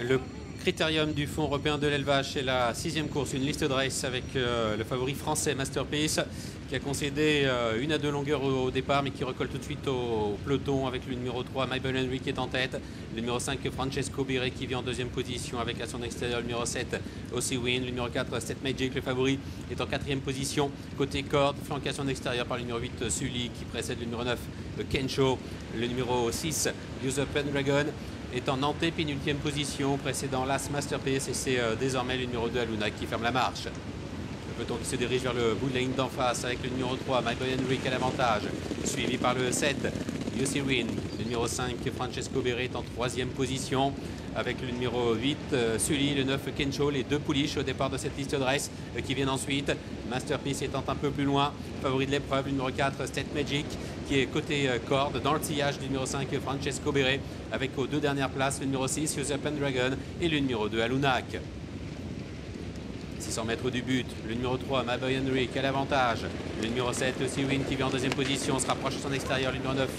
Le critérium du Fonds européen de l'élevage, c'est la 6e course, une liste de race avec le favori français Masterpiece qui a concédé 1 à 2 longueurs au départ mais qui recolle tout de suite au peloton avec le numéro 3 My Bon Henry qui est en tête, le numéro 5 Francesco Biré qui vient en deuxième position avec à son extérieur le numéro 7 Aussi Win, le numéro 4 Stet Magic, le favori est en 4e position côté corde, flanqué à son extérieur par le numéro 8 Sully qui précède le numéro 9 Kensho, le numéro 6 Use Pendragon est en antépénultième position, précédant l'As Masterpiece et c'est désormais le numéro 2 Aluna qui ferme la marche. Le peloton qui se dirige vers le bout de la ligne d'en face avec le numéro 3 My Boy Henry qui a l'avantage, suivi par le 7 Yossi Win, le numéro 5 Francesco Biré est en 3e position avec le numéro 8 Sully, le 9 Kensho, les deux pouliches au départ de cette liste de race qui viennent ensuite. Masterpiece étant un peu plus loin, favori de l'épreuve, le numéro 4 Stet Magic qui est côté corde dans le sillage du numéro 5 Francesco Biré avec aux deux dernières places le numéro 6 Use Pendragon et le numéro 2 Alunak. 600 mètres du but, le numéro 3 My Boy Henry qui a l'avantage, le numéro 7 Aussi Win qui vient en deuxième position, se rapproche de son extérieur, le numéro 9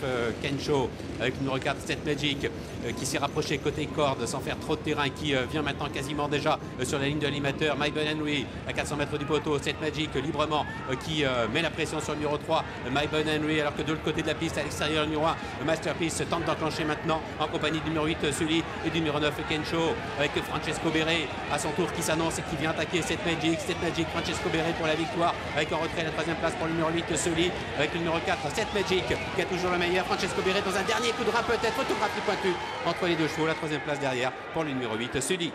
Kensho avec le numéro 4 Stet Magic qui s'est rapproché côté corde sans faire trop de terrain et qui vient maintenant quasiment déjà sur la ligne de l'animateur. My Boy Henry à 400 mètres du poteau, Stet Magic librement qui met la pression sur le numéro 3 My Boy Henry, alors que de l'autre côté de la piste à l'extérieur le numéro 1 Masterpiece tente d'enclencher maintenant en compagnie du numéro 8 Sully et du numéro 9 Kensho avec Francesco Biré à son tour qui s'annonce et qui vient attaquer Stet Magic, Francesco Biré pour la victoire avec en retrait la 3e place pour le numéro 8 Sully avec le numéro 4 Stet Magic qui a toujours le meilleur, Francesco Biré dans un dernier coup de rein peut-être, photographie pointue entre les deux chevaux, la 3e place derrière pour le numéro 8 Sully.